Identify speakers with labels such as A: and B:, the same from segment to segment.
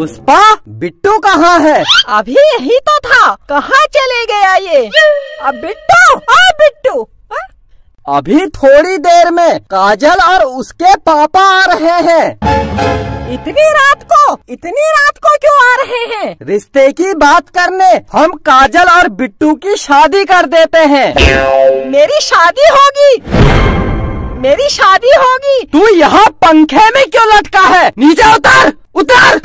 A: पुष्पा, बिट्टू कहाँ है?
B: अभी यही तो था, कहाँ चले गया ये? अब बिट्टू, बिट्टू।
A: अभी थोड़ी देर में काजल और उसके पापा आ रहे हैं।
B: इतनी रात को क्यों आ रहे हैं?
A: रिश्ते की बात करने। हम काजल और बिट्टू की शादी कर देते हैं।
B: मेरी शादी होगी।
A: तू यहाँ पंखे में क्यों लटका है? नीचे उतर, उतर।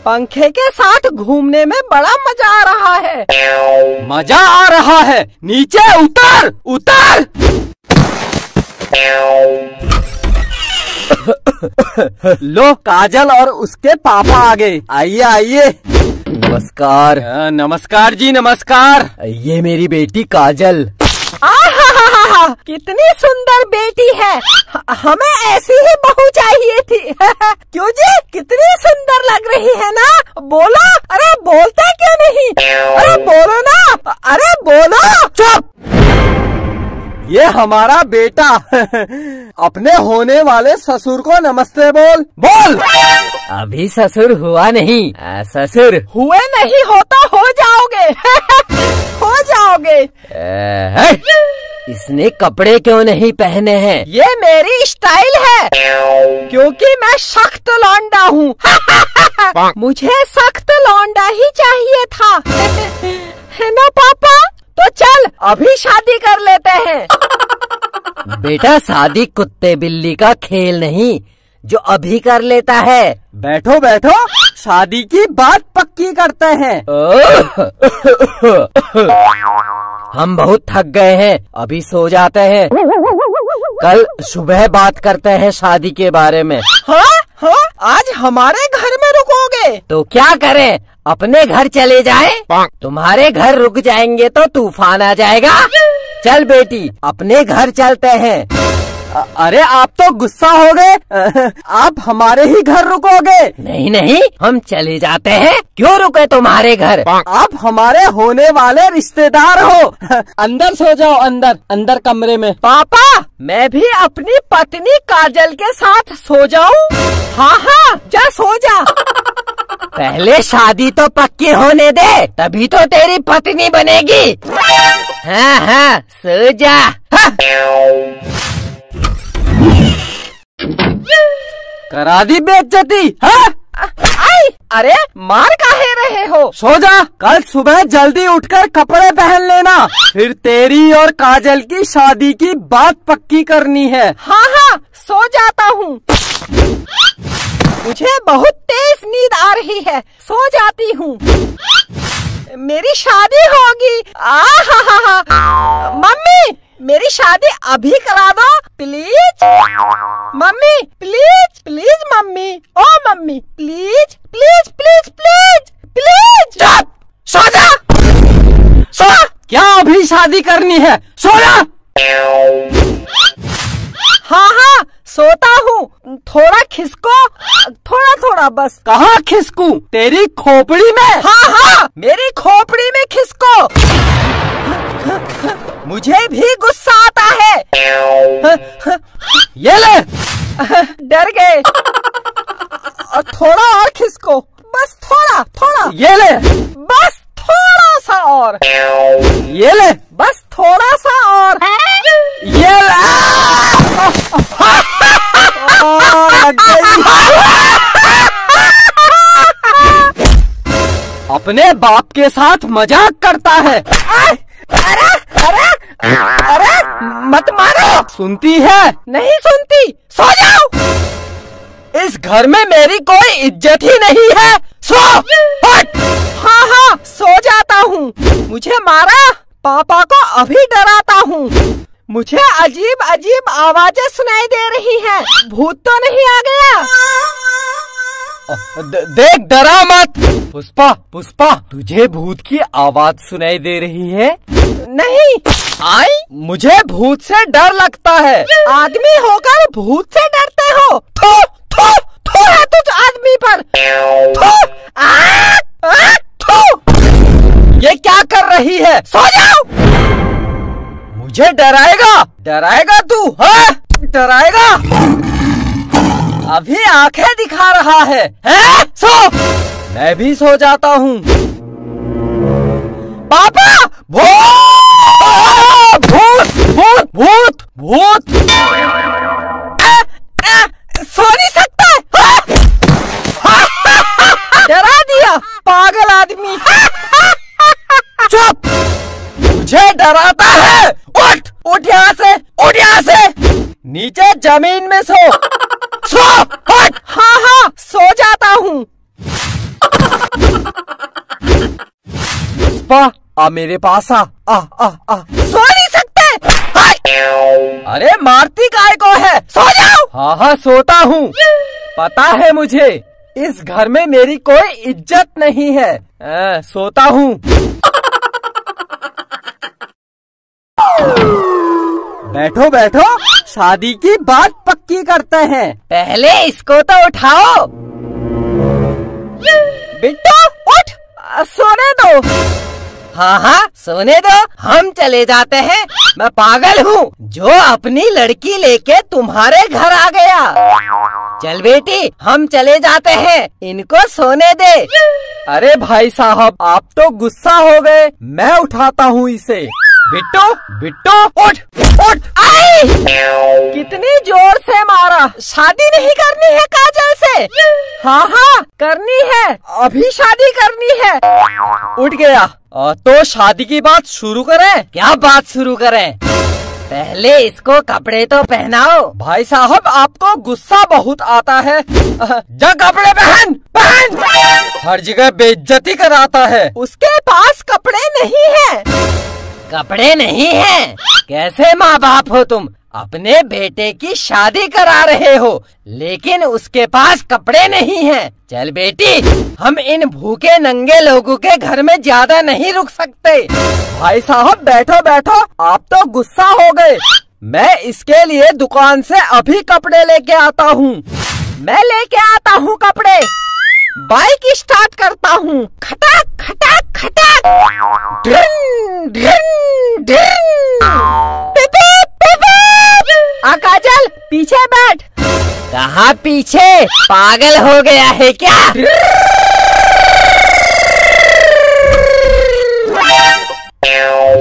B: पंखे के साथ घूमने में बड़ा मजा आ रहा है।
A: मजा आ रहा है? नीचे उतर, उतर। लो, काजल और उसके पापा आ गए। आइए आइए।
C: नमस्कार।
A: नमस्कार जी, नमस्कार।
C: ये मेरी बेटी काजल।
B: कितनी सुंदर बेटी है। हमें ऐसी ही बहू चाहिए थी। क्यों जी, कितनी सुंदर लग रही है ना? बोलो। अरे बोलते क्यों नहीं? अरे बोलो ना, अरे बोलो।
A: चुप। ये हमारा बेटा। अपने होने वाले ससुर को नमस्ते बोल। बोल।
C: अभी ससुर हुआ नहीं। ससुर
B: हुए नहीं हो तो हो जाओगे। हो जाओगे।
C: इसने कपड़े क्यों नहीं पहने हैं?
B: ये मेरी स्टाइल है, क्योंकि मैं सख्त लौंडा हूँ। मुझे सख्त लौंडा ही चाहिए था। है ना पापा? तो चल अभी शादी कर लेते हैं।
C: बेटा, शादी कुत्ते बिल्ली का खेल नहीं जो अभी कर लेता है।
A: बैठो बैठो, शादी की बात पक्की करते हैं।
C: हम बहुत थक गए हैं, अभी सो जाते हैं। कल सुबह बात करते हैं शादी के बारे में।
B: हाँ, आज हमारे घर में रुकोगे?
C: तो क्या करें, अपने घर चले जाएं? तुम्हारे घर रुक जाएंगे तो तूफान आ जाएगा। चल बेटी, अपने घर चलते हैं।
A: अरे आप तो गुस्सा हो गए। आप हमारे ही घर रुकोगे?
C: नहीं नहीं, हम चले जाते हैं। क्यों रुके तुम्हारे घर?
A: आप हमारे होने वाले रिश्तेदार हो। अंदर सो जाओ, अंदर कमरे में।
B: पापा, मैं भी अपनी पत्नी काजल के साथ सो जाऊं? हाँ, जा सो जा।
C: पहले शादी तो पक्की होने दे, तभी तो तेरी पत्नी बनेगी। हाँ, सो जा।
A: करा दी बेइज्जती।
B: अरे मार काहे रहे हो?
A: सो जा। कल सुबह जल्दी उठकर कपड़े पहन लेना, फिर तेरी और काजल की शादी की बात पक्की करनी है।
B: हाँ, सो जाता हूँ। मुझे बहुत तेज नींद आ रही है, सो जाती हूँ। मेरी शादी होगी। मम्मी, मेरी शादी अभी करा दो please. Mummy please mummy, oh mummy please.
A: सो जा। सो। क्या अभी शादी करनी है? सो जा।
B: हाँ, सोता हूँ। थोड़ा खिसको, थोड़ा बस।
A: कहाँ खिसकूं? तेरी खोपड़ी में।
B: हाँ, मेरी खोपड़ी में खिसको। मुझे भी गुस्सा आता है।
A: ये ले।
B: डर गए। थोड़ा और खिसको, बस थोड़ा।
A: ये ले।
B: बस थोड़ा सा और।
A: ये ले।
B: बस थोड़ा सा और।
A: ये ले। लग गई। अपने बाप के साथ मजाक करता है।
B: अरे मत मारो।
A: सुनती है?
B: नहीं सुनती। सो जाओ।
A: इस घर में मेरी कोई इज्जत ही नहीं है। सो। हट।
B: हाँ, सो जाता हूँ। मुझे मारा, पापा को अभी डराता हूँ। मुझे अजीब आवाजें सुनाई दे रही हैं। भूत तो नहीं आ गया?
A: देख, डरा मत। पुष्पा, तुझे भूत की आवाज सुनाई दे रही है?
B: नहीं।
A: मुझे भूत से डर लगता है।
B: आदमी होकर भूत से डरते हो? थू है तुझ आदमी पर।
A: ये क्या कर रही है?
B: सो जाओ।
A: मुझे डराएगा तू? हाँ, डराएगा? अभी
C: आंखें दिखा रहा है? सो। मैं भी सो जाता हूँ। पापा, भूत भूत भूत भूत भूत। सो नहीं सकता। डरा दिया पागल आदमी। चुप, मुझे डराता है। उठ उठ यहाँ से, उठ यहाँ से। नीचे जमीन में सो। सो, उठ।
B: हाँ हाँ, सो जाता हूँ।
C: पुष्पा, आ मेरे पास आ।
B: सो नहीं सकते।
C: अरे मारती काय को है?
B: सो जाओ।
C: हाँ हाँ, सोता हूँ। पता है मुझे, इस घर में मेरी कोई इज्जत नहीं है। सोता हूँ। बैठो बैठो, शादी की बात पक्की करते हैं।
B: पहले इसको तो उठाओ। बिट्टू उठ, सोने दो।
C: हाँ हाँ, सोने दो, हम चले जाते हैं। मैं पागल हूँ जो अपनी लड़की लेके तुम्हारे घर आ गया। चल बेटी, हम चले जाते हैं, इनको सोने दे। अरे भाई साहब, आप तो गुस्सा हो गए। मैं उठाता हूँ इसे। बिट्टू बिट्टू, उठ उठ।
B: आई! कितनी जोर से मारा। शादी नहीं करनी है काजल से?
C: हाँ हाँ,
B: करनी है, अभी शादी करनी है।
C: उठ गया। तो शादी की बात शुरू करें? क्या बात शुरू करें? पहले इसको कपड़े तो पहनाओ। भाई साहब, आपको गुस्सा बहुत आता है। जा कपड़े पहन पहन। हर जगह बेइज्जती कराता है।
B: उसके पास कपड़े नहीं है।
C: कपड़े नहीं हैं? कैसे माँ बाप हो तुम? अपने बेटे की शादी करा रहे हो, लेकिन उसके पास कपड़े नहीं हैं। चल बेटी, हम इन भूखे नंगे लोगों के घर में ज्यादा नहीं रुक सकते। भाई साहब, बैठो बैठो, आप तो गुस्सा हो गए। मैं इसके लिए दुकान से अभी कपड़े लेके आता हूँ।
B: मैं लेके आता हूँ कपड़े। बाइक स्टार्ट करता हूँ। खटाक खटाक खटाक। ड्रिन ड्रिन ड्रिन। पिपीप पिपीप। काजल, पीछे बैठ।
C: कहाँ पीछे? पागल हो गया है क्या?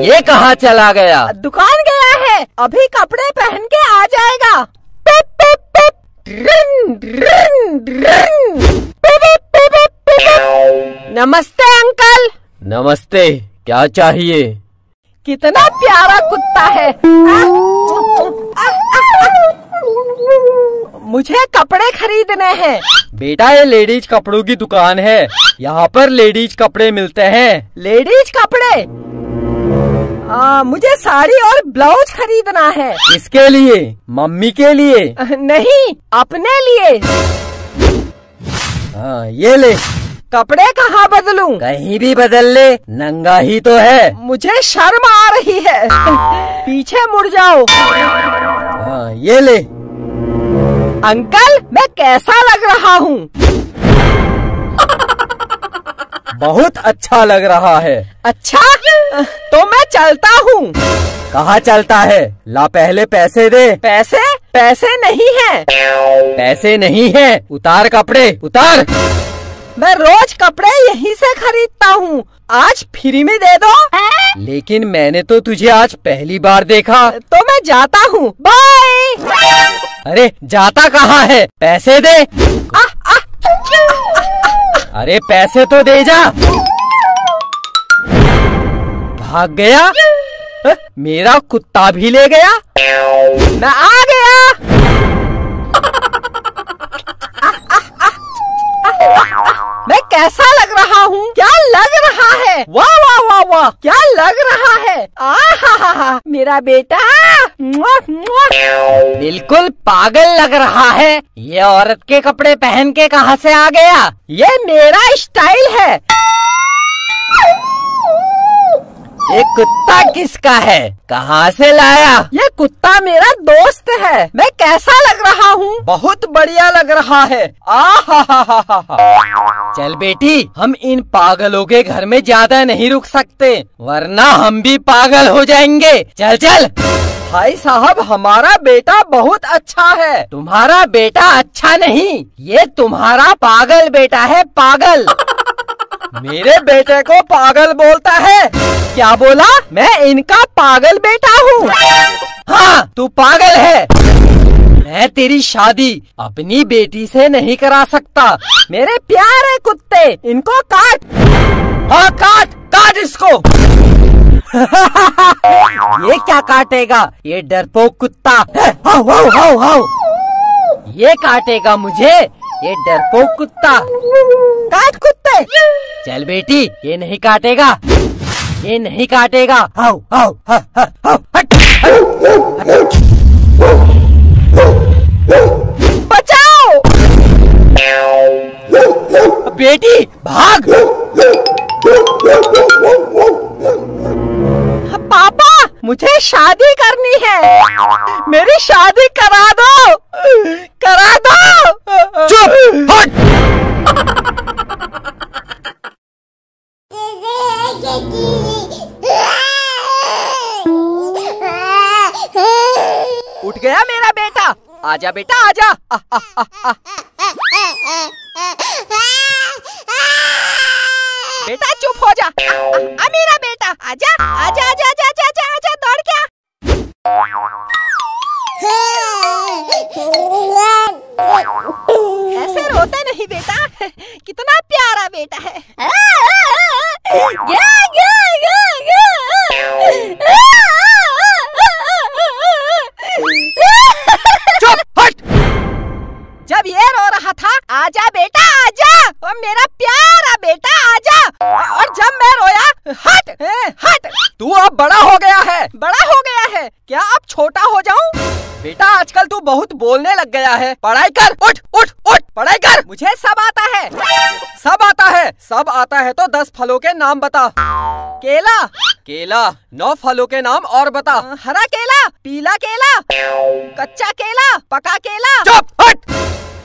C: ये कहाँ चला गया?
B: दुकान गया है, अभी कपड़े पहन के आ जाएगा। पिप पिप पिप। ड्रिन ड्रिन ड्रिन। पिप पिप पिप। नमस्ते अंकल।
C: नमस्ते, क्या चाहिए?
B: कितना प्यारा कुत्ता है। मुझे कपड़े खरीदने हैं।
C: बेटा, ये लेडीज कपड़ों की दुकान है, यहाँ पर लेडीज कपड़े मिलते हैं।
B: लेडीज कपड़े? मुझे साड़ी और ब्लाउज खरीदना है।
C: किसके लिए? मम्मी के लिए?
B: नहीं, अपने लिए।
C: हाँ, ये ले।
B: कपड़े कहाँ बदलूं?
C: कहीं भी बदल ले, नंगा ही तो है।
B: मुझे शर्म आ रही है। पीछे मुड़ जाओ।
C: हाँ, ये ले।
B: अंकल, मैं कैसा लग रहा हूँ?
C: बहुत अच्छा लग रहा है।
B: अच्छा, तो मैं चलता हूँ।
C: कहाँ चलता है? ला पहले पैसे दे।
B: पैसे? पैसे नहीं है।
C: पैसे नहीं है? उतार कपड़े, उतार।
B: मैं रोज कपड़े यहीं से खरीदता हूँ, आज फ्री में दे दो।
C: लेकिन मैंने तो तुझे आज पहली बार देखा।
B: तो मैं जाता हूँ, बाय।
C: अरे जाता कहाँ है? पैसे दे। अरे पैसे तो दे जा। भाग गया। मेरा कुत्ता भी ले गया।
B: मैं आ गया। मैं कैसा लग रहा हूँ? क्या लग रहा है? वाह वाह वाह वाह, क्या लग रहा है? आहा, मेरा बेटा। मुआ, मुआ।
C: बिल्कुल पागल लग रहा है। ये औरत के कपड़े पहन के कहाँ से आ गया?
B: ये मेरा स्टाइल है।
C: ये कुत्ता किसका है? कहाँ से लाया?
B: ये कुत्ता मेरा दोस्त है। मैं कैसा लग रहा हूँ?
C: बहुत बढ़िया लग रहा है। चल बेटी, हम इन पागलों के घर में ज्यादा नहीं रुक सकते, वरना हम भी पागल हो जाएंगे। चल चल। भाई साहब, हमारा बेटा बहुत अच्छा है। तुम्हारा बेटा अच्छा नहीं, ये तुम्हारा पागल बेटा है, पागल।
A: मेरे बेटे को पागल बोलता है?
C: क्या बोला? मैं इनका पागल बेटा हूँ। हाँ, तू पागल है। मैं तेरी शादी अपनी बेटी से नहीं करा सकता। मेरे प्यारे कुत्ते, इनको काट। हाँ, काट काट इसको। ये क्या काटेगा? ये डरपोक कुत्ता। How how how how. ये काटेगा मुझे, ये डरपोक कुत्ता। काट कुत्ते। चल बेटी, ये नहीं काटेगा, ये नहीं काटेगा। हाउ हाउ हाउ हाउ, हट हट। बचाओ बेटी, भाग। पापा, मुझे शादी करनी है, मेरी शादी करा दो, करा दो। चुप, हट। उठ गया मेरा बेटा। आजा बेटा, आजा। बेटा चुप हो जा। मेरा बेटा, आजा आजा आजा आजा आजा आजा, आजा दौड़ के आ। ऐसे रोते नहीं बेटा, कितना प्यारा बेटा है। चुप, हट। जब ये रो रहा था, आजा बेटा आजा, और मेरा प्यारा बेटा आजा, और जब मैं रोया, हट हट।
A: तू अब बड़ा हो गया है।
C: बड़ा हो गया है? क्या अब छोटा हो जाऊं?
A: बेटा, आजकल तू बहुत बोलने लग गया है। पढ़ाई कर, उठ उठ उठ, पढ़ाई कर।
C: मुझे सब आता है।
A: सब आता है? सब आता है तो 10 फलों के नाम बता।
C: केला।
A: केला। 9 फलों के नाम और बता।
C: हरा केला, पीला केला, कच्चा केला, पका केला।
A: चुप, हट।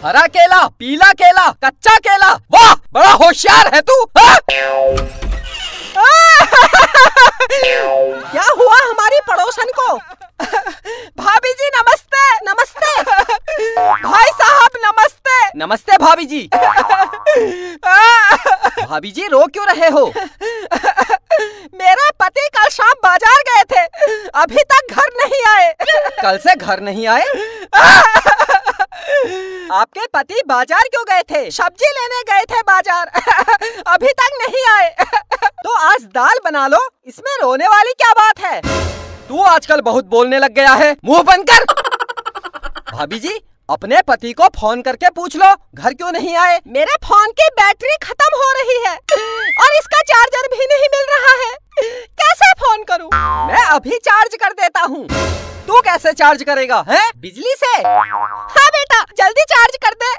A: हरा केला, पीला केला, कच्चा केला। वाह, बड़ा होशियार है तू।
C: क्या हुआ हमारी पड़ोसन को? भाभी जी नमस्ते। नमस्ते भाई साहब, नमस्ते।
A: नमस्ते भाभी जी। भाभी जी, रो क्यों रहे हो?
C: मेरे पति कल शाम बाजार गए थे, अभी तक घर नहीं आए।
A: कल से घर नहीं आए?
C: आपके पति बाजार क्यों गए थे? सब्जी लेने गए थे बाजार। अभी तक नहीं आए। तो आज दाल बना लो, इसमें रोने वाली क्या बात है?
A: तू आजकल बहुत बोलने लग गया है, मुंह बंद कर। भाभी जी, अपने पति को फोन करके पूछ लो घर क्यों नहीं आए।
C: मेरे फोन की बैटरी खत्म हो रही है और इसका चार्जर भी नहीं मिल रहा है। कैसे फोन करूं?
A: मैं अभी चार्ज कर देता हूँ। तू कैसे चार्ज करेगा है?
C: बिजली से? हाँ बेटा, जल्दी चार्ज कर दे।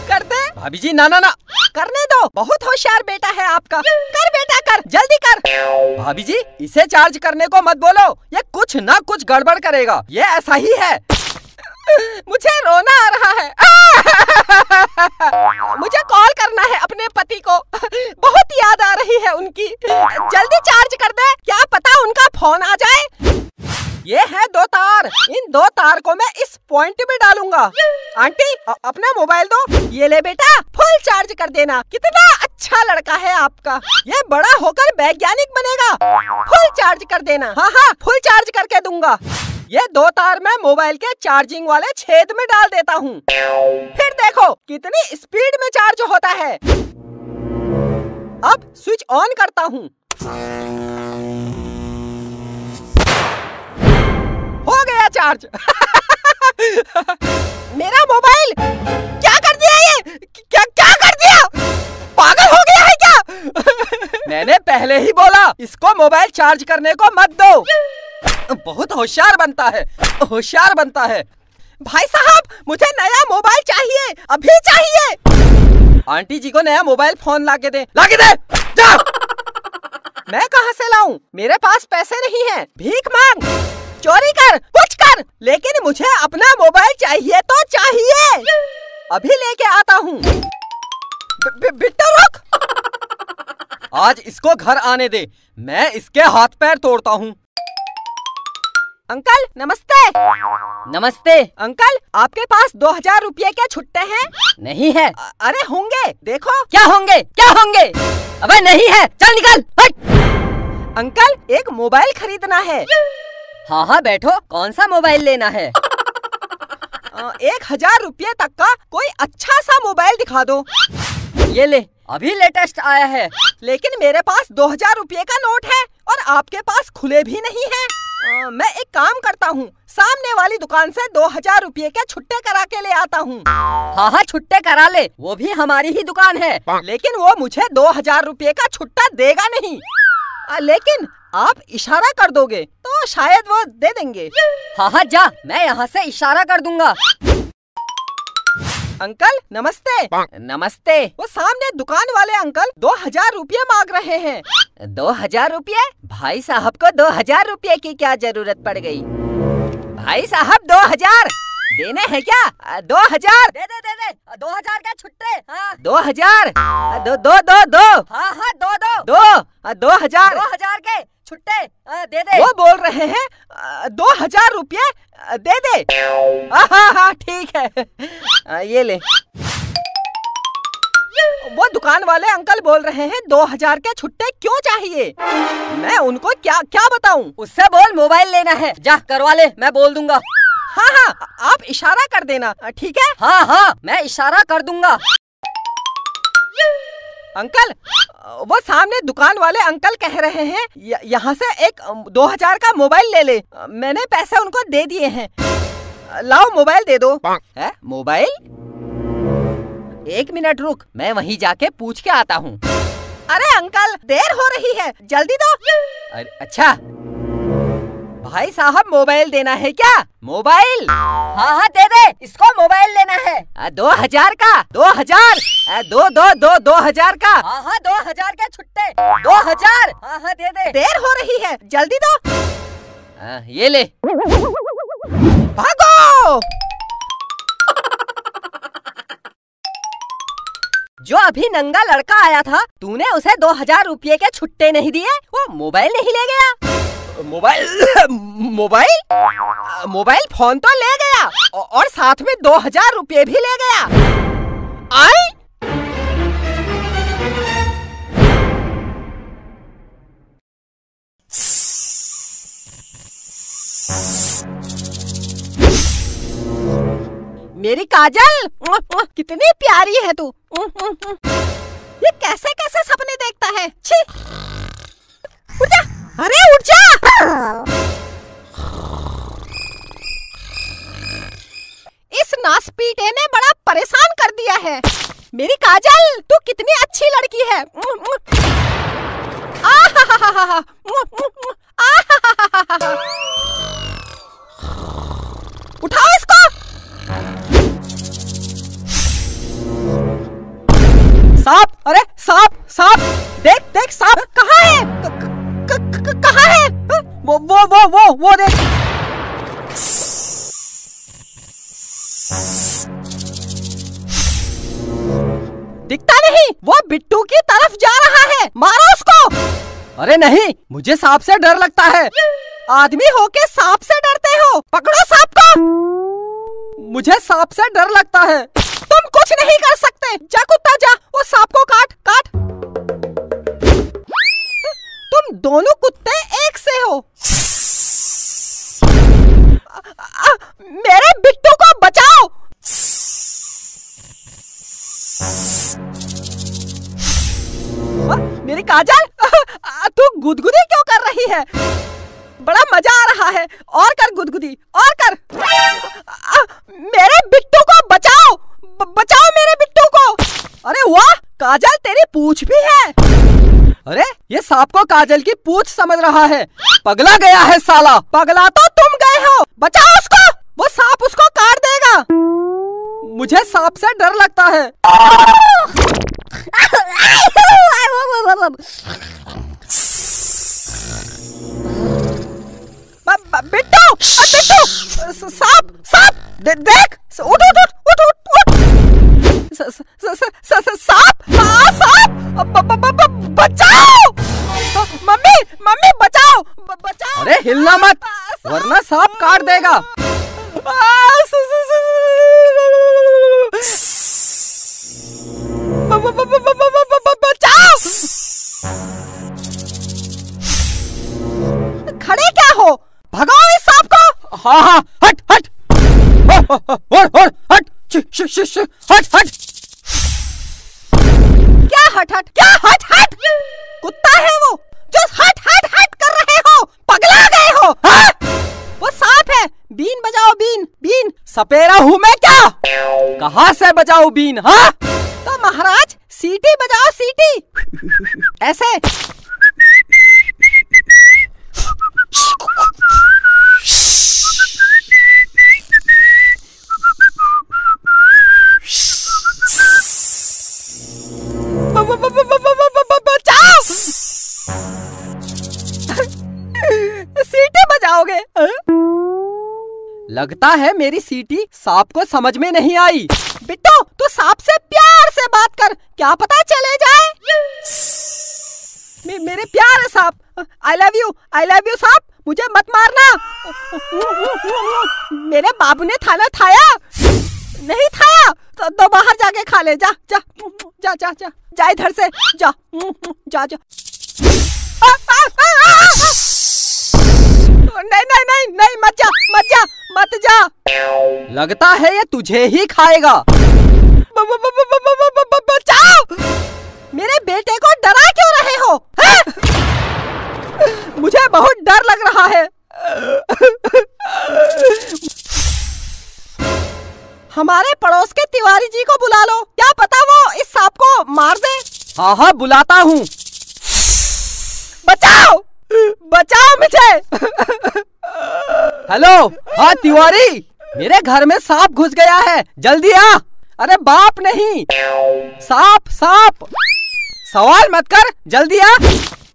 C: कर दे।
A: भाभी जी, ना ना ना।
C: करने दो, बहुत होशियार बेटा है आपका। कर बेटा कर, जल्दी कर।
A: भाभी जी, इसे चार्ज करने को मत बोलो, ये कुछ ना कुछ गड़बड़ करेगा, ये ऐसा ही है।
C: मुझे रोना आ रहा है। मुझे कॉल करना है अपने पति को, बहुत याद आ रही है उनकी। जल्दी चार्ज कर दे, क्या पता उनका फोन आ जाए। ये है 2 तार, इन 2 तार को मैं इस पॉइंट में डालूंगा। आंटी, अपना मोबाइल दो। ये ले बेटा, फुल चार्ज कर देना। कितना अच्छा लड़का है आपका, ये बड़ा होकर वैज्ञानिक बनेगा। फुल चार्ज कर देना। हाँ हाँ, फुल चार्ज करके दूंगा। ये 2 तार मैं मोबाइल के चार्जिंग वाले छेद में डाल देता हूँ, फिर देखो कितनी स्पीड में चार्ज होता है। अब स्विच ऑन करता हूँ। हो गया चार्ज। मेरा मोबाइल क्या कर दिया? ये क्या क्या कर दिया? पागल हो गया है क्या?
A: मैंने पहले ही बोला इसको मोबाइल चार्ज करने को मत दो। बहुत होशियार बनता है, होशियार बनता है।
C: भाई साहब, मुझे नया मोबाइल चाहिए, अभी चाहिए।
A: आंटी जी को नया मोबाइल फोन लाके दे, लाके दे। जा।
C: मैं कहाँ से लाऊं? मेरे पास पैसे नहीं हैं। भीख मांग, चोरी कर, कुछ कर, लेकिन मुझे अपना मोबाइल चाहिए तो चाहिए। अभी लेके आता हूँ। बिट्टू रुक।
A: आज इसको घर आने दे, मैं इसके हाथ पैर तोड़ता हूँ।
B: अंकल नमस्ते।
C: नमस्ते।
B: अंकल आपके पास 2000 रुपये के छुट्टे हैं?
C: नहीं है।
B: अरे होंगे, देखो।
C: क्या होंगे, क्या होंगे? अबे नहीं है, चल निकल, हट।
B: अंकल एक मोबाइल खरीदना है।
C: हाँ हाँ बैठो, कौन सा मोबाइल लेना है?
B: 1000 रुपये तक का कोई अच्छा सा मोबाइल दिखा दो।
C: ये ले, अभी लेटेस्ट आया है।
B: लेकिन मेरे पास 2000 रुपये का नोट है और आपके पास खुले भी नहीं है। मैं एक काम करता हूँ, सामने वाली दुकान से 2000 रुपये के छुट्टे करा के ले आता हूँ।
C: हाँ हाँ छुट्टे करा ले, वो भी हमारी ही दुकान है।
B: लेकिन वो मुझे 2000 रुपये का छुट्टा देगा नहीं। लेकिन आप इशारा कर दोगे तो शायद वो दे देंगे।
C: हाँ हाँ जा, मैं यहाँ से इशारा कर दूंगा।
B: अंकल नमस्ते।
C: नमस्ते।
B: वो सामने दुकान वाले अंकल 2000 रुपये मांग रहे हैं।
C: 2000 रुपये? भाई साहब को 2000 रुपये की क्या जरूरत पड़ गई? भाई साहब 2000 देने हैं क्या? 2000 दे दे दे दे, 2000 का छुट्टे। हाँ 2000, दो दो दो दो। हाँ हाँ दो दो दो, 2000 2000 के छुट्टे दे दे।
B: वो बोल रहे हैं 2000 रुपये दे दे।
C: हाँ हाँ ठीक है, ये ले।
B: वो दुकान वाले अंकल बोल रहे हैं 2000 के छुट्टे क्यों चाहिए? मैं उनको क्या क्या बताऊं?
C: उससे बोल मोबाइल लेना है, जा करवा ले, मैं बोल दूंगा।
B: हाँ हाँ आप इशारा कर देना, ठीक है?
C: हाँ हाँ मैं इशारा कर दूंगा।
B: अंकल वो सामने दुकान वाले अंकल कह रहे हैं यहाँ से एक 2000 का मोबाइल ले ले। मैंने पैसे उनको दे दिए हैं। लाओ मोबाइल दे दो।
C: है मोबाइल? 1 मिनट रुक, मैं वहीं जाके पूछ के आता हूँ।
B: अरे अंकल देर हो रही है, जल्दी दो।
C: अरे अच्छा, भाई साहब मोबाइल देना है क्या? मोबाइल? हाँ हाँ दे दे, इसको मोबाइल लेना है। 2000 का? 2000, दो दो दो 2000 का। हाँ हाँ 2000 के छुट्टे, 2000। हाँ हाँ दे दे।
B: देर हो रही है, जल्दी दो।
C: ये ले।
B: भागो।
C: जो अभी नंगा लड़का आया था, तूने उसे 2000 रुपये के छुट्टे नहीं दिए, वो मोबाइल नहीं ले गया।
B: मोबाइल फोन तो ले गया और साथ में 2000 रुपये भी ले गया। आई मेरी काजल, कितनी प्यारी है तू। ये कैसे कैसे सपने देखता है? छी, उठ जा। अरे उठ जा। इस नासपीटे ने बड़ा परेशान कर दिया है। मेरी काजल तू कितनी अच्छी लड़की है। उठाओ इसको। सांप, अरे सांप सांप, देख देख सांप कहाँ है? कहाँ है? वो देख। दिखता नहीं, वो बिट्टू की तरफ जा रहा है, मारो उसको।
A: अरे नहीं, मुझे सांप से डर लगता है।
B: आदमी होके सांप से डरते हो? पकड़ो सांप को।
A: मुझे सांप से डर लगता है।
B: तुम कुछ नहीं कर सकते, जा कुत्ता जा, वो सांप को काट काट। तुम दोनों कुत्ते एक से हो। मेरे बिट्टू को बचाओ। मेरी काजल, तू गुदगुदी क्यों कर रही है? बड़ा मजा आ रहा है, और कर गुदगुदी, और कर। मेरे बिट्टू को बचाओ, बचाओ मेरे बिट्टू को। अरे वाह काजल, तेरी पूंछ भी है।
A: अरे ये सांप को काजल की पूंछ समझ रहा है, पगला गया है साला।
B: पगला तो तुम गए हो, बचाओ उसको, वो सांप उसको काट देगा।
A: मुझे सांप से डर लगता है।
B: बिट्टू, बिट्टू, सांप सांप, देख, उठ उठ उठ उठ उठ। सांप, बचाओ। मम्मी मम्मी बचाओ, बचाओ।
A: अरे हिलना मत, वरना सांप काट देगा।
B: बचाओ! खड़े क्या हो, भगाओ इस सांप को।
A: हाँ हाँ, हट हट और हट, हट हट।
B: क्या हट हट, क्या हट हट? कुत्ता है वो जो हट हट हट कर रहे हो, पगला गए हो? हाँ? वो सांप है, बीन बजाओ, बीन बीन।
A: सपेरा हूँ मैं क्या? कहाँ से बजाऊं बीन? हाँ
B: तो महाराज सीटी बजाओ, सीटी ऐसे। बचाओ! सीटी बजाओगे?
A: लगता है मेरी सीटी सांप को समझ में नहीं आई।
B: बिट्टू तू सांप से प्यार से बात कर, क्या पता चले जाए। मेरे प्यारे सांप, आई लव यू सांप, मुझे मत मारना। मेरे बाबू ने खाना खाया? नहीं खाया तो बाहर जाके खा ले, जा जा जा जा जा जा इधर से, जा जा जा। नहीं नहीं नहीं नहीं, मत जा मत जा मत जा।
A: लगता है ये तुझे ही खाएगा।
B: बचाओ! मेरे बेटे को डरा क्यों रहे हो? मुझे बहुत डर लग रहा है। हमारे पड़ोस के तिवारी जी को बुला लो, क्या पता वो इस सांप को मार दे।
A: हाँ हाँ बुलाता हूँ।
B: बचाओ बचाओ मुझे।
A: हेलो, हाँ तिवारी, मेरे घर में सांप घुस गया है, जल्दी आ। अरे बाप नहीं, सांप सांप। सवाल मत कर, जल्दी आ।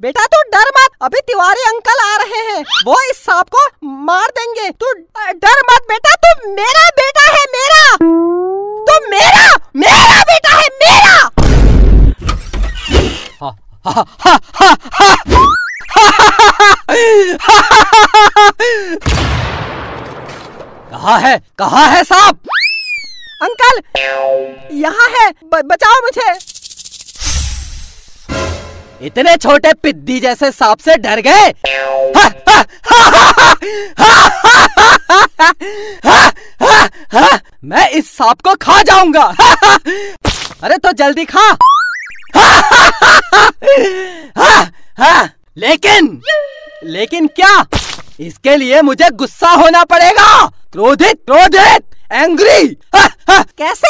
B: बेटा तू डर मत, अभी तिवारी अंकल आ रहे हैं, वो इस सांप को मार देंगे। तू डर मत बेटा, तू मेरा बेटा है, मेरा। तू मेरा मेरा बेटा है, मेरा।
A: हा हा हा हा हा। कहाँ है सांप?
B: अंकल यहाँ है, बचाओ मुझे।
A: इतने छोटे पिद्दी जैसे सांप से डर गए? मैं इस सांप को खा जाऊंगा। अरे तो जल्दी खा। लेकिन क्या? इसके लिए मुझे गुस्सा होना पड़ेगा, क्रोधित एंग्री।
B: कैसे?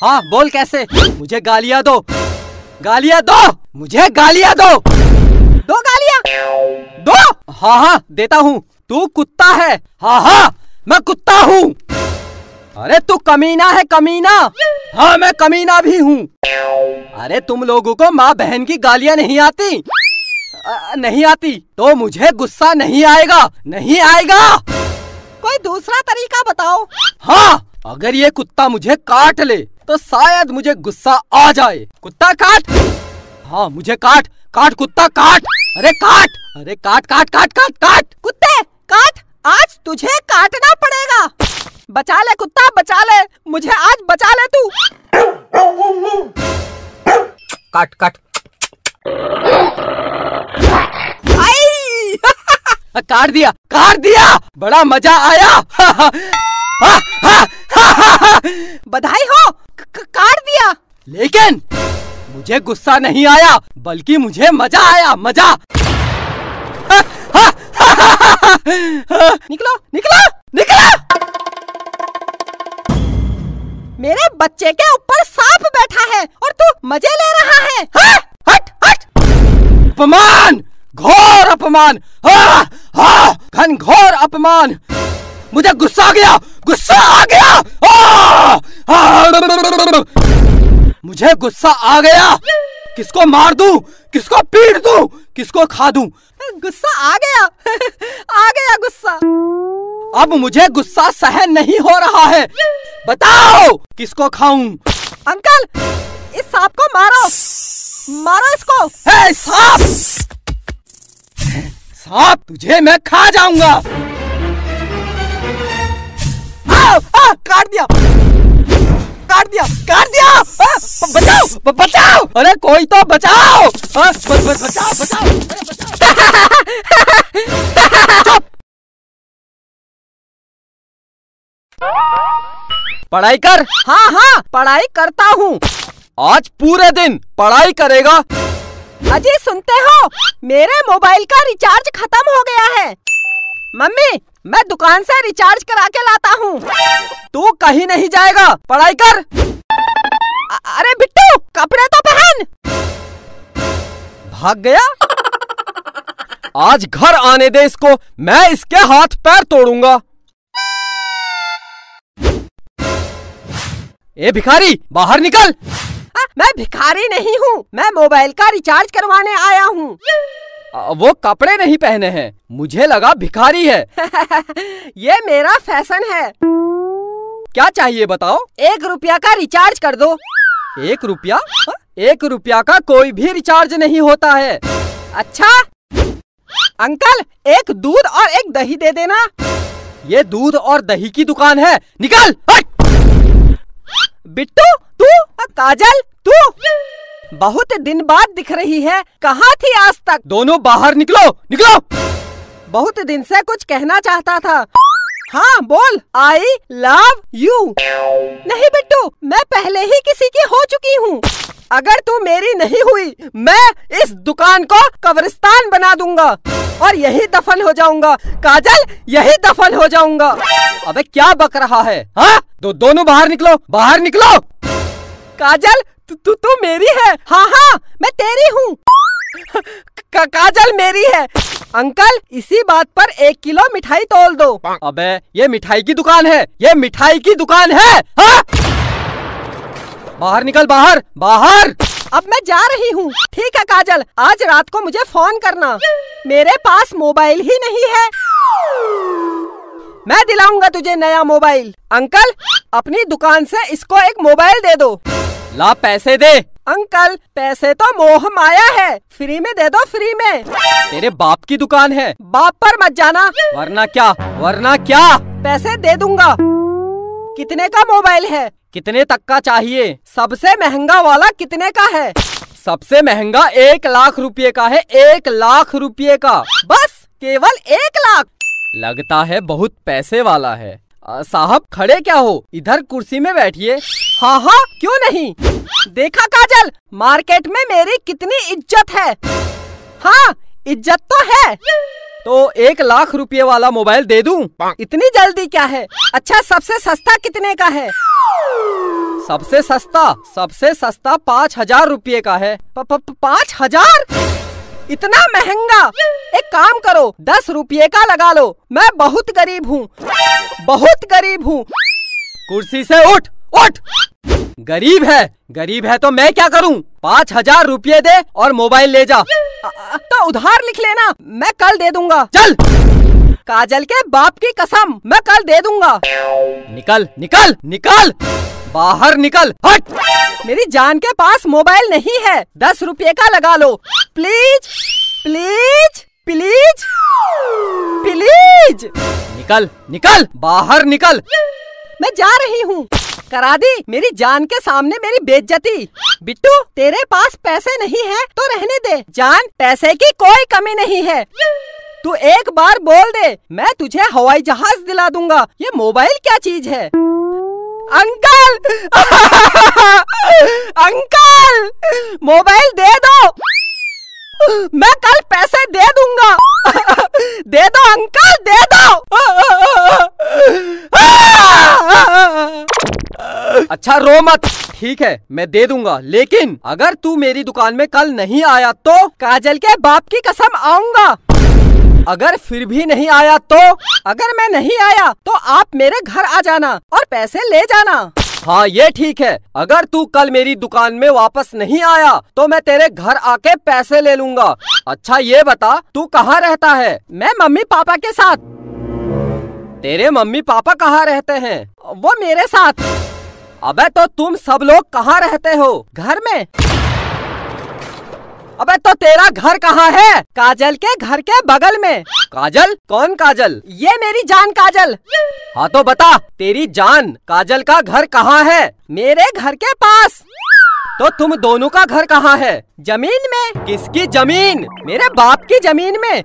A: हाँ बोल कैसे? मुझे गालियाँ दो, मुझे गालियाँ दो।
B: दो गालियाँ
A: दो। हाँ देता हूँ। तू कुत्ता है? हाँ मैं कुत्ता हूँ। अरे तू कमीना है, कमीना। हाँ मैं कमीना भी हूँ। अरे तुम लोगों को माँ बहन की गालियाँ नहीं आती? नहीं आती तो मुझे गुस्सा नहीं आएगा।
B: कोई दूसरा तरीका बताओ।
A: हाँ, अगर ये कुत्ता मुझे काट ले तो शायद मुझे गुस्सा आ जाए। कुत्ता काट। हाँ मुझे काट कुत्ता काट। अरे काट।
B: कुत्ते काट, आज तुझे काटना पड़ेगा। बचा ले कुत्ता, बचा ले मुझे, आज बचा ले तू।
A: काट।
B: आई!
A: काट दिया। बड़ा मजा आया।
B: बधाई हो, काट दिया।
A: लेकिन मुझे गुस्सा नहीं आया, बल्कि मुझे मजा आया, मजा।
B: निकलो। मेरे बच्चे के ऊपर सांप बैठा है और तू मजे ले रहा है। हट।
A: अपमान, घोर अपमान। घनघोर अपमान। मुझे गुस्सा आ गया। मुझे गुस्सा आ गया। किसको मार दूं, किसको पीट दूं, किसको खा दूं?
B: गुस्सा आ गया गुस्सा।
A: अब मुझे गुस्सा सहन नहीं हो रहा है। बताओ किसको खाऊं?
B: अंकल इस सांप को मारो इसको।
A: सांप तुझे मैं खा जाऊंगा। बचाओ, काट दिया, काट दिया, काट दिया, बचाओ, बचाओ, अरे कोई तो बचाओ, बचाओ, बचाओ, चुप। पढ़ाई कर।
B: हाँ हाँ, पढ़ाई करता हूँ।
A: आज पूरे दिन पढ़ाई करेगा?
B: अजी सुनते हो, मेरे मोबाइल का रिचार्ज खत्म हो गया है। मम्मी, मैं दुकान से रिचार्ज करा के लाता हूँ।
A: तू कहीं नहीं जाएगा, पढ़ाई कर।
B: अरे बिट्टू, कपड़े तो पहन।
A: भाग गया। आज घर आने दे इसको, मैं इसके हाथ पैर तोड़ूंगा। ए भिखारी, बाहर निकल।
B: मैं भिखारी नहीं हूँ, मैं मोबाइल का रिचार्ज करवाने आया हूँ।
A: वो कपड़े नहीं पहने हैं, मुझे लगा भिखारी है।
B: ये मेरा फैशन है।
A: क्या चाहिए बताओ?
B: 1 रुपया का रिचार्ज कर दो।
A: 1 रुपया? 1 रुपया का कोई भी रिचार्ज नहीं होता है।
B: अच्छा अंकल, 1 दूध और 1 दही दे देना।
A: ये दूध और दही की दुकान है, निकल।
B: बिट्टू तू, काजल तू, बहुत दिन बाद दिख रही है, कहाँ थी आज तक?
A: दोनों बाहर निकलो, निकलो।
B: बहुत दिन से कुछ कहना चाहता था। हाँ बोल। आई लव यू। नहीं बिट्टू, मैं पहले ही किसी की हो चुकी हूँ। अगर तू मेरी नहीं हुई, मैं इस दुकान को कब्रिस्तान बना दूंगा और यही दफन हो जाऊंगा। काजल, यही दफन हो जाऊंगा।
A: अबे क्या बक रहा है? हाँ, दोनों बाहर निकलो, बाहर निकलो।
B: काजल, तू मेरी है। हाँ हाँ, मैं तेरी हूँ। काजल मेरी है। अंकल, इसी बात पर 1 किलो मिठाई तोल दो।
A: अबे ये मिठाई की दुकान है, ये मिठाई की दुकान है। हाँ? बाहर निकल, बाहर, बाहर।
B: अब मैं जा रही हूँ। ठीक है काजल, आज रात को मुझे फोन करना। मेरे पास मोबाइल ही नहीं है। मैं दिलाऊंगा तुझे नया मोबाइल। अंकल, अपनी दुकान से इसको एक मोबाइल दे दो।
A: ला पैसे दे।
B: अंकल, पैसे तो मोह माया है, फ्री में दे दो, फ्री में।
A: तेरे बाप की दुकान है,
B: बाप पर मत जाना।
A: वरना क्या, वरना क्या?
B: पैसे दे दूंगा। कितने का मोबाइल है?
A: कितने तक का चाहिए?
B: सबसे महंगा वाला कितने का है?
A: सबसे महंगा 1 लाख रुपए का है, 1 लाख रुपए का।
B: बस केवल 1 लाख?
A: लगता है बहुत पैसे वाला है। साहब खड़े क्या हो, इधर कुर्सी में बैठिए।
B: हाँ हाँ, क्यों नहीं। देखा काजल, मार्केट में मेरी कितनी इज्जत है। हाँ, इज्जत तो है।
A: तो 1 लाख रुपए वाला मोबाइल दे दूं?
B: इतनी जल्दी क्या है? अच्छा, सबसे सस्ता कितने का है?
A: सबसे सस्ता 5,000 रुपए का है।
B: 5,000? इतना महंगा? एक काम करो, 10 रुपये का लगा लो। मैं बहुत गरीब हूँ, बहुत गरीब हूँ।
A: कुर्सी से उठ, उठ। गरीब है तो मैं क्या करूँ? 5,000 रुपये दे और मोबाइल ले जा।
B: तो उधार लिख लेना, मैं कल दे दूंगा।
A: चल।
B: काजल के बाप की कसम, मैं कल दे दूंगा।
A: निकल, निकल, निकल, बाहर निकल, हट।
B: मेरी जान के पास मोबाइल नहीं है, 10 रुपये का लगा लो। Please please please please.
A: निकल, निकल, बाहर निकल।
B: मैं जा रही हूँ। करा दी मेरी जान के सामने मेरी बेइज्जती। बिट्टू, तेरे पास पैसे नहीं है तो रहने दे। जान, पैसे की कोई कमी नहीं है। तू एक बार बोल दे, मैं तुझे हवाई जहाज दिला दूंगा। ये मोबाइल क्या चीज है? अंकल अंकल, मोबाइल दे दो, मैं कल पैसे दे दूंगा। दे दो अंकल, दे दो।
A: अच्छा रो मत, ठीक है मैं दे दूंगा, लेकिन अगर तू मेरी दुकान में कल नहीं आया तो?
B: काजल के बाप की कसम आऊंगा।
A: अगर फिर भी नहीं आया तो?
B: अगर मैं नहीं आया तो आप मेरे घर आ जाना और पैसे ले जाना।
A: हाँ ये ठीक है, अगर तू कल मेरी दुकान में वापस नहीं आया तो मैं तेरे घर आके पैसे ले लूंगा। अच्छा ये बता, तू कहाँ रहता है?
B: मैं मम्मी पापा के साथ।
A: तेरे मम्मी पापा कहाँ रहते हैं?
B: वो मेरे साथ।
A: अबे तो तुम सब लोग कहाँ रहते हो?
B: घर में।
A: अबे तो तेरा घर कहाँ है?
B: काजल के घर के बगल में।
A: काजल? कौन काजल?
B: ये मेरी जान काजल।
A: हाँ तो बता, तेरी जान काजल का घर कहाँ है?
B: मेरे घर के पास।
A: तो तुम दोनों का घर कहाँ है?
B: जमीन में।
A: किसकी जमीन?
B: मेरे बाप की जमीन में।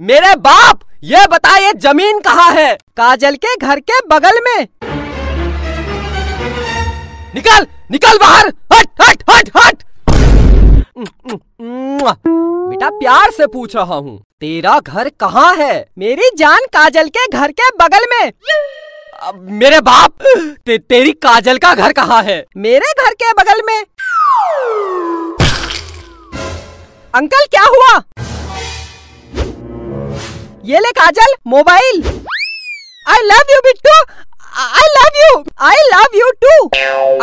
A: मेरे बाप, ये बता ये जमीन कहाँ है?
B: काजल के घर के बगल में।
A: निकल निकल बाहर, हट हट हट हट। बेटा प्यार से पूछ रहा हूँ, तेरा घर कहाँ है?
B: मेरी जान काजल के घर के बगल में।
A: मेरे बाप, तेरी काजल का घर कहाँ है?
B: मेरे घर के बगल में। अंकल क्या हुआ? ये ले Kajal, mobile. I love you Bittu, I love you, I love you too.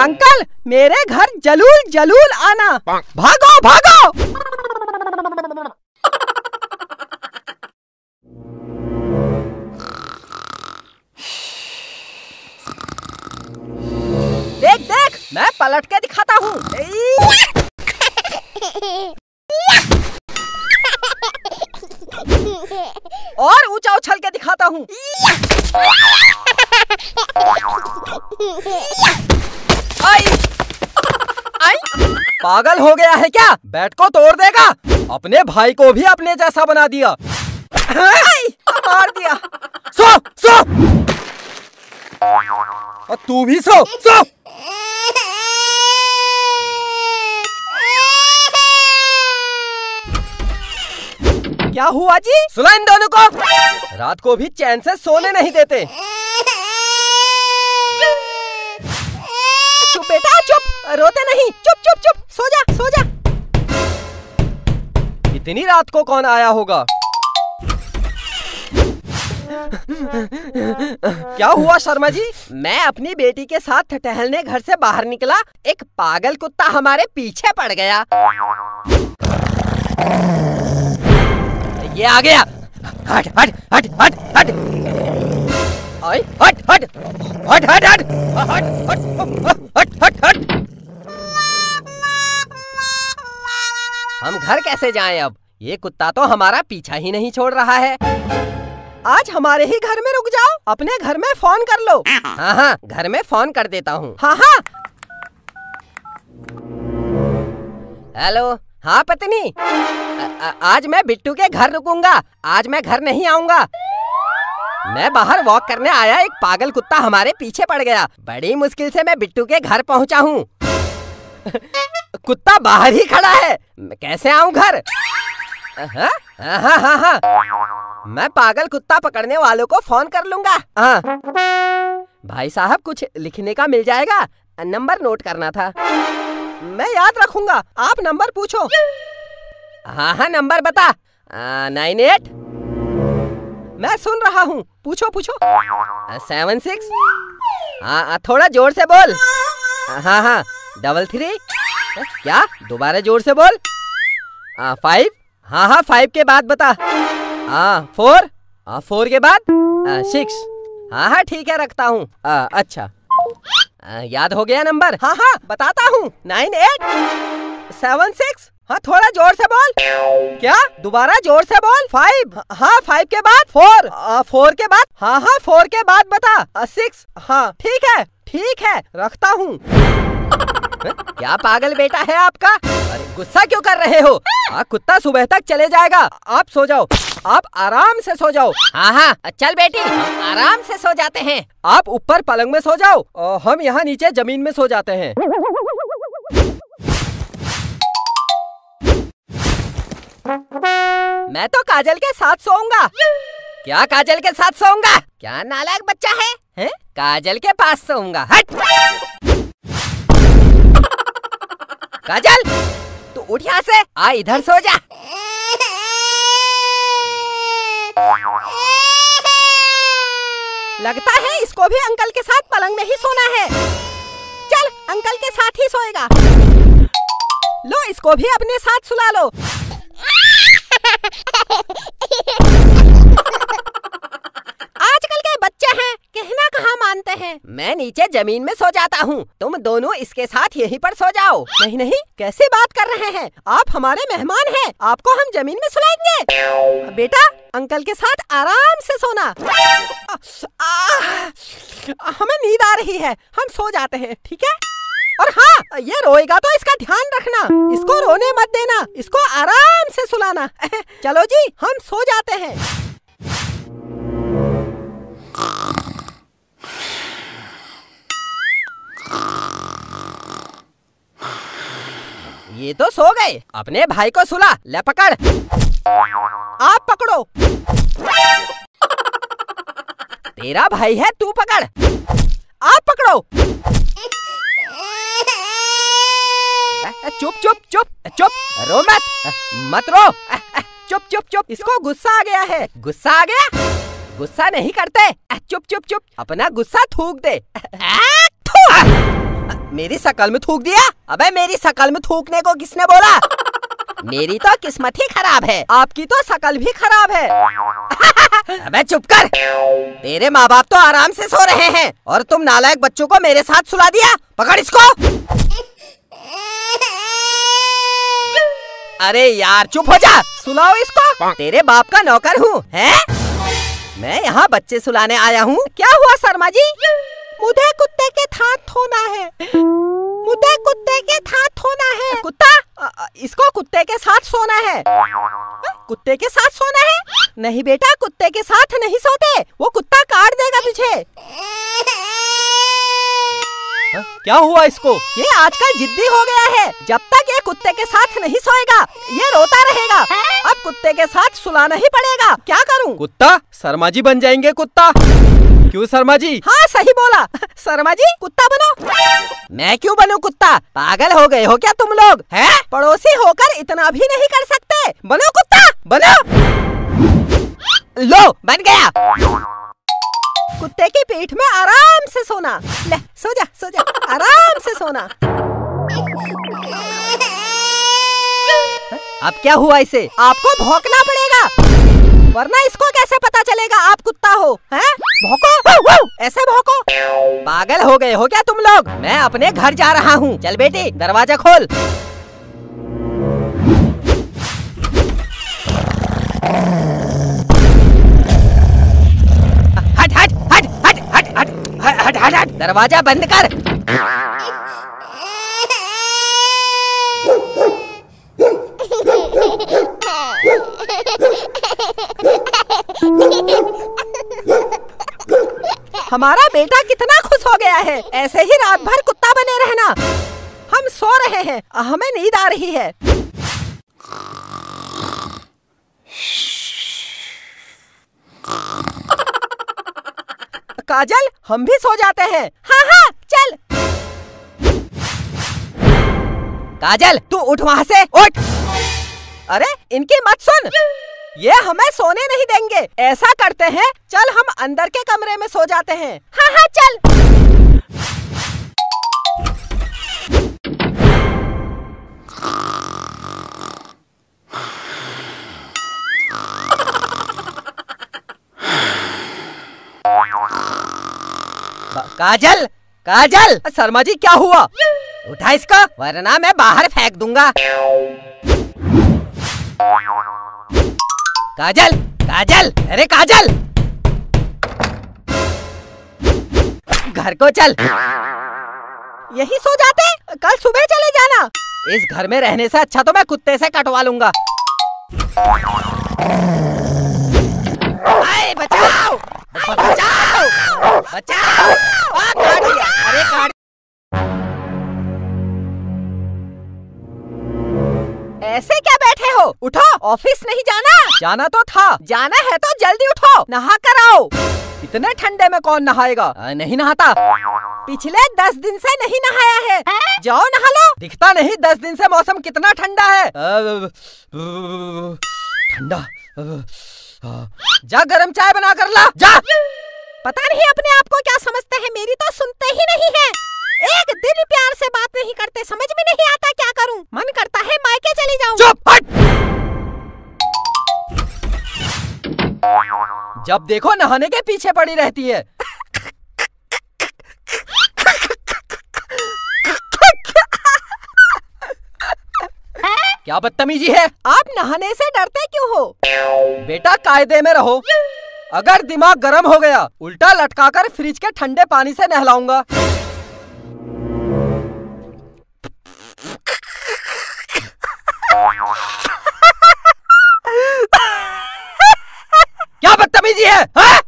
B: Uncle मेरे घर जलूल जलूल आना। भागो भागो। देख देख, मैं पलट के दिखाता हूँ। और ऊंचा उछल के दिखाता हूँ। आई आई,
A: पागल हो गया है क्या? बैट को तोड़ देगा। अपने भाई को भी अपने जैसा बना दिया।
B: आई, मार दिया।
A: सो सो, और तू भी सो सो।
B: क्या हुआ जी?
A: सुना इन दोनों को, रात को भी चैन से सोने नहीं देते।
B: चुप बेटा चुप, रोते नहीं, चुप चुप चुप, सो जा सो जा।
A: इतनी रात को कौन आया होगा? क्या हुआ शर्मा जी?
B: मैं अपनी बेटी के साथ टहलने घर से बाहर निकला, एक पागल कुत्ता हमारे पीछे पड़ गया।
A: ये आ गया। हट हट हट हट हट।
B: आई,
A: हट हट हट हट हट हट हट हट हट।
B: हम घर कैसे जाएं अब? ये कुत्ता तो हमारा पीछा ही नहीं छोड़ रहा है। आज हमारे ही घर में रुक जाओ, अपने घर में फोन कर लो। हाँ हाँ, घर में फोन कर देता हूँ। हाँ हाँ। हेलो, हाँ पत्नी, आज मैं बिट्टू के घर रुकूंगा, आज मैं घर नहीं आऊंगा। मैं बाहर वॉक करने आया, एक पागल कुत्ता हमारे पीछे पड़ गया। बड़ी मुश्किल से मैं बिट्टू के घर पहुंचा हूँ। कुत्ता बाहर ही खड़ा है, कैसे आऊं घर? हाँ हाँ हाँ हाँ, मैं पागल कुत्ता पकड़ने वालों को फोन कर लूंगा। हाँ भाई साहब, कुछ लिखने का मिल जाएगा? नंबर नोट करना था। मैं याद रखूंगा, आप नंबर पूछो। हाँ हाँ, नंबर बता। 98। मैं सुन रहा हूँ, पूछो पूछो। 76। हाँ थोड़ा जोर से बोल। हाँ हाँ, 33। क्या? दोबारा जोर से बोल। 5। हाँ हाँ, 5 के बाद बता। 4। 4 के बाद 6। हाँ हाँ ठीक है, रखता हूँ। अच्छा, याद हो गया नंबर? हाँ हाँ बताता हूँ। 9876। हाँ थोड़ा जोर से बोल। क्या? दोबारा जोर से बोल। 5। हाँ 5 के बाद 4। 4 के बाद, हाँ हाँ 4 के बाद बता। 6। हाँ ठीक है, रखता हूँ। क्या पागल बेटा है आपका? अरे गुस्सा क्यों कर रहे हो? कुत्ता सुबह तक चले जाएगा, आप सो जाओ, आप आराम से सो जाओ। हाँ हाँ चल बेटी, हम आराम से सो जाते हैं। आप ऊपर पलंग में सो जाओ और हम यहाँ नीचे जमीन में सो जाते हैं। मैं तो काजल के साथ सोऊंगा। क्या काजल के साथ सोऊंगा? क्या नालायक बच्चा है? काजल के पास सोऊंगा। हट! काजल, तू उठ यहाँ से, आ इधर सो जा। लगता है इसको भी अंकल के साथ पलंग में ही सोना है। चल, अंकल के साथ ही सोएगा। लो, इसको भी अपने साथ सुला लो। आजकल के बच्चे हैं, कहना कहाँ मानते हैं। मैं नीचे जमीन में सो जाता हूँ, तुम दोनों इसके साथ यहीं पर सो जाओ। नहीं नहीं, कैसे बात कर रहे हैं आप? हमारे मेहमान हैं, आपको हम जमीन में सुलाएंगे। बेटा, अंकल के साथ आराम से सोना। हमें नींद आ रही है, हम सो जाते हैं, ठीक है? और हाँ, ये रोएगा तो इसका ध्यान रखना, इसको रोने मत देना, इसको आराम से सुलाना। चलो जी, हम सो जाते हैं। ये तो सो गए, अपने भाई को सुला। ले पकड़, आप पकड़ो। तेरा भाई है, तू पकड़। आप पकड़ो। चुप चुप चुप चुप, रो मत रो। चुप चुप चुप, इसको गुस्सा आ गया है। गुस्सा आ गया? गुस्सा नहीं करते। चुप चुप चुप, अपना गुस्सा थूक दे। मेरी शकल में थूक दिया? अबे मेरी शकल में थूकने को किसने बोला? मेरी तो किस्मत ही खराब है, आपकी तो शकल भी खराब है। अबे चुप कर, तेरे माँ बाप तो आराम से सो रहे हैं और तुम नालायक बच्चों को मेरे साथ सुला दिया। पकड़ इसको। अरे यार चुप हो जा, सुलाओ इसको। तेरे बाप का नौकर हूँ, हैं? मैं यहाँ बच्चे सुलाने आया हूँ। क्या हुआ शर्मा जी? मुझे कुत्ते के थान धोना है, मुझे कुत्ते के थान धोना है। कुत्ता? इसको कुत्ते के साथ सोना है। कुत्ते के साथ सोना है? नहीं बेटा, कुत्ते के साथ नहीं सोते, वो कुत्ता काट देगा तुझे। क्या हुआ इसको? ये आजकल जिद्दी हो गया है, जब तक ये कुत्ते के साथ नहीं सोएगा ये रोता रहेगा। अब कुत्ते के साथ सुलाना ही पड़ेगा, क्या करूं?
A: कुत्ता? शर्मा जी बन जाएंगे कुत्ता। क्यों शर्मा जी?
B: हाँ सही बोला, शर्मा जी कुत्ता बनो। मैं क्यों बनूं कुत्ता? पागल हो गए हो क्या तुम लोग? हैं? पड़ोसी होकर इतना भी नहीं कर सकते? बनो कुत्ता, बनो। लो, बन गया। कुत्ते की पीठ में आराम से सोना। ले, सो जा सो जा, आराम से सोना। अब क्या हुआ इसे? आपको भौंकना पड़ेगा, वरना इसको कैसे पता चलेगा आप कुत्ता हो? हैं? भौंको, ऐसे भौंको। पागल हो गए हो क्या तुम लोग? मैं अपने घर जा रहा हूँ। चल बेटी, दरवाजा खोल। हट हट हट हट हट हट हट हट हट, दरवाजा बंद कर। हमारा बेटा कितना खुश हो गया है, ऐसे ही रात भर कुत्ता बने रहना। हम सो रहे हैं, हमें नींद आ रही है। काजल, हम भी सो जाते हैं। हाँ हाँ चल। काजल तू उठ वहाँ से, उठ। अरे इनकी मत सुन, ये हमें सोने नहीं देंगे। ऐसा करते हैं, चल हम अंदर के कमरे में सो जाते हैं। हाँ हाँ चल। काजल, काजल। शर्मा जी क्या हुआ? उठा इसको, वरना मैं बाहर फेंक दूंगा। काजल, काजल, अरे काजल, घर को चल। यही सो जाते, कल सुबह चले जाना। इस घर में रहने से अच्छा तो मैं कुत्ते से कटवा लूंगा। आए, बचाओ, बचाओ, बचाओ। काट दिया, अरे काट। ऐसे क्या बैठे हो? उठो, ऑफिस नहीं जाना? जाना तो था। जाना है तो जल्दी उठो, नहा कर आओ। इतने ठंडे में कौन नहाएगा? नहीं नहाता। पिछले 10 दिन से नहीं नहाया है, जाओ नहा लो। दिखता नहीं 10 दिन से मौसम कितना ठंडा है। ठंडा, जा गरम चाय बना कर ला, जा। पता नहीं अपने आप को क्या समझते हैं, मेरी तो सुनते ही नहीं है। एक दिन प्यार से बात नहीं करते, समझ में नहीं आता क्या करूं। मन करता है मायके चली जाऊं। चुप, हट। जब देखो नहाने के पीछे पड़ी रहती है।
A: क्या बदतमीजी है?
B: आप नहाने से डरते क्यों हो?
A: बेटा कायदे में रहो। अगर दिमाग गर्म हो गया उल्टा लटकाकर फ्रिज के ठंडे पानी से नहलाऊंगा। क्या बदतमीजी है? हा?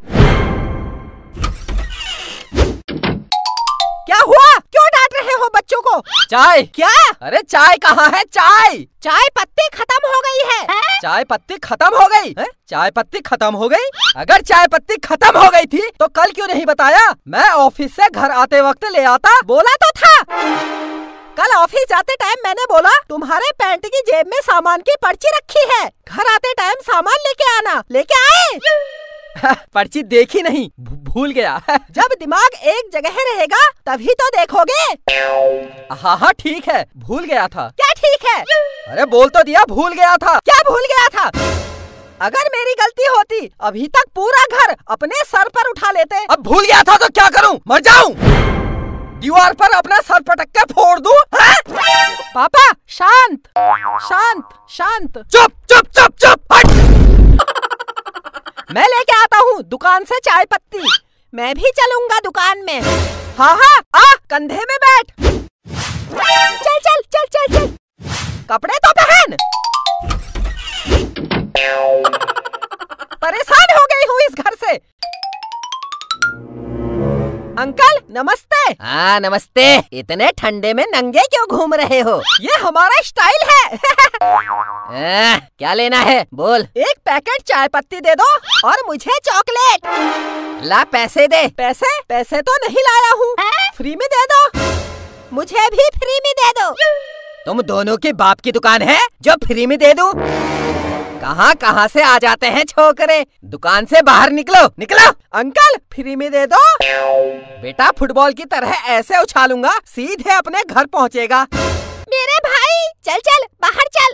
B: क्या हुआ? क्यों डांट रहे हो बच्चों को?
A: चाय।
B: क्या?
A: अरे चाय कहाँ है? चाय
B: चाय पत्ती खत्म हो गई है।
A: चाय पत्ती खत्म हो गई है? चाय पत्ती खत्म हो गई? अगर चाय पत्ती खत्म हो गई थी तो कल क्यों नहीं बताया? मैं ऑफिस से घर आते वक्त ले आता।
B: बोला तो था। कल ऑफिस जाते टाइम मैंने बोला तुम्हारे पैंट की जेब में सामान की पर्ची रखी है, घर आते टाइम सामान लेके आना। लेके आए?
A: पर्ची देखी नहीं, भूल गया।
B: जब दिमाग एक जगह रहेगा तभी तो देखोगे।
A: हाँ हाँ ठीक है, भूल गया था।
B: क्या ठीक है?
A: अरे बोल तो दिया भूल गया था।
B: क्या भूल गया था? अगर मेरी गलती होती अभी तक पूरा घर अपने सर पर उठा लेते।
A: अब भूल गया था तो क्या करूं? मर जाऊं? दीवार पर अपना सर पटक के फोड़ दूं?
B: पापा शांत शांत शांत।
A: चुप चुप चुप चुप हट।
B: मैं लेके आता हूँ दुकान से चाय पत्ती। मैं भी चलूंगा दुकान में। हाँ हाँ आ कंधे में बैठ। चल चल चल चल चल। कपड़े तो पहन। परेशान हो गई हूँ इस घर से। अंकल नमस्ते।
C: हाँ नमस्ते। इतने ठंडे में नंगे क्यों घूम रहे हो?
B: ये हमारा स्टाइल है।
C: क्या लेना है बोल?
B: एक पैकेट चाय पत्ती दे दो और मुझे चॉकलेट।
C: ला पैसे दे।
B: पैसे? पैसे तो नहीं लाया हूँ, फ्री में दे दो। मुझे भी फ्री में दे दो।
C: तुम दोनों के बाप की दुकान है जो फ्री में दे दूं? कहाँ कहाँ से आ जाते हैं छोकरे। दुकान से बाहर निकलो निकलो।
B: अंकल फ्री में दे दो।
A: बेटा फुटबॉल की तरह ऐसे उछालूंगा सीधे अपने घर पहुँचेगा।
B: मेरे भाई चल चल बाहर चल।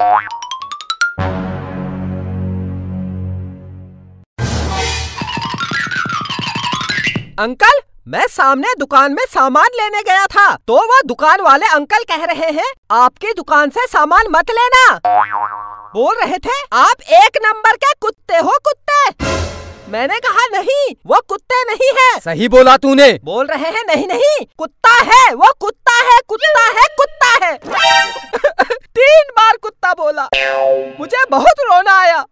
B: अंकल मैं सामने दुकान में सामान लेने गया था तो वो दुकान वाले अंकल कह रहे हैं आपकी दुकान से सामान मत लेना। बोल रहे थे आप एक नंबर के कुत्ते हो कुत्ते। मैंने कहा नहीं वो कुत्ते नहीं है।
A: सही बोला तूने।
B: बोल रहे हैं नहीं नहीं कुत्ता है वो, कुत्ता है कुत्ता है कुत्ता है। 3 बार कुत्ता बोला, मुझे बहुत रोना आया।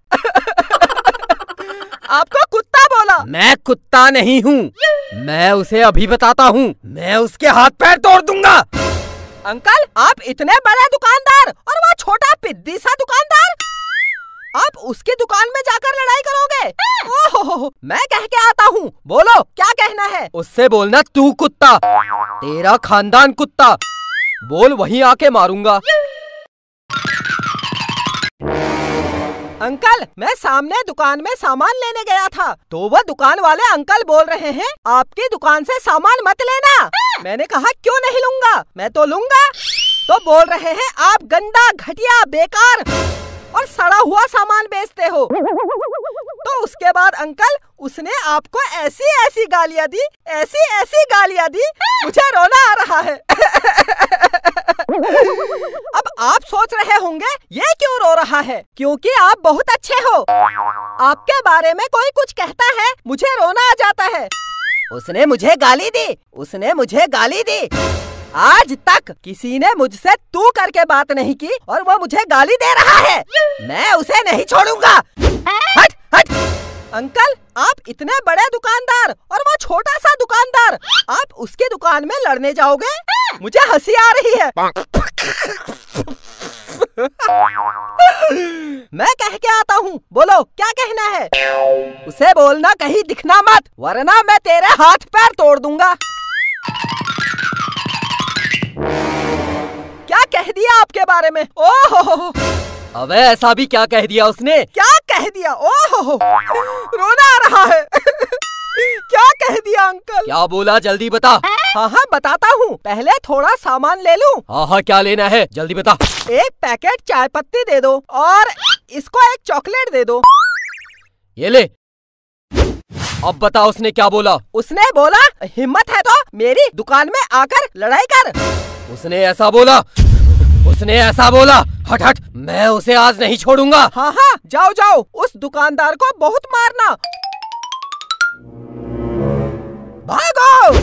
B: आपको कुत्ता बोला?
A: मैं कुत्ता नहीं हूँ, मैं उसे अभी बताता हूँ। मैं उसके हाथ पैर तोड़ दूंगा।
B: अंकल आप इतने बड़े दुकानदार और वो छोटा पिद्दी सा दुकानदार, आप उसकी दुकान में जाकर लड़ाई करोगे? ओहो मैं कह के आता हूँ, बोलो क्या कहना है?
A: उससे बोलना तू कुत्ता, तेरा खानदान कुत्ता। बोल वहीं आके मारूंगा।
B: अंकल मैं सामने दुकान में सामान लेने गया था तो वह दुकान वाले अंकल बोल रहे हैं आपकी दुकान से सामान मत लेना। मैंने कहा क्यों नहीं लूंगा, मैं तो लूंगा। तो बोल रहे हैं आप गंदा घटिया बेकार और सड़ा हुआ सामान बेचते हो। तो उसके बाद अंकल उसने आपको ऐसी ऐसी गालियाँ दी, ऐसी ऐसी गालियाँ दी, मुझे रोना आ रहा है। अब आप सोच रहे होंगे ये क्यों रो रहा है? क्योंकि आप बहुत अच्छे हो। आपके बारे में कोई कुछ कहता है मुझे रोना आ जाता है।
C: उसने मुझे गाली दी, उसने मुझे गाली दी।
B: आज तक किसी ने मुझसे तू करके बात नहीं की और वो मुझे गाली दे रहा है।
C: मैं उसे नहीं छोड़ूंगा।
B: हट हट। अंकल आप इतने बड़े दुकानदार और वो छोटा सा दुकानदार, आप उसकी दुकान में लड़ने जाओगे? मुझे हंसी आ रही है। मैं कह के आता हूँ, बोलो क्या कहना है? उसे बोलना कहीं दिखना मत वरना मैं तेरे हाथ पैर तोड़ दूंगा। क्या कह दिया आपके बारे में? ओहो
A: अबे ऐसा भी क्या कह दिया उसने?
B: क्या कह दिया? ओहो रोना आ रहा है। क्या कह दिया अंकल?
A: क्या बोला जल्दी बता।
B: हाँ हाँ बताता हूँ, पहले थोड़ा सामान ले लूँ।
A: हाँ हाँ क्या लेना है जल्दी बता।
B: एक पैकेट चाय पत्ती दे दो और इसको एक चॉकलेट दे दो।
A: ये ले। अब बता उसने क्या बोला?
B: उसने बोला हिम्मत है तो मेरी दुकान में आकर लड़ाई कर।
A: उसने ऐसा बोला?
C: उसने ऐसा बोला। हट हट, मैं उसे आज नहीं छोड़ूंगा।
B: हाँ हाँ, जाओ जाओ, उस दुकानदार को बहुत मारना। भागो।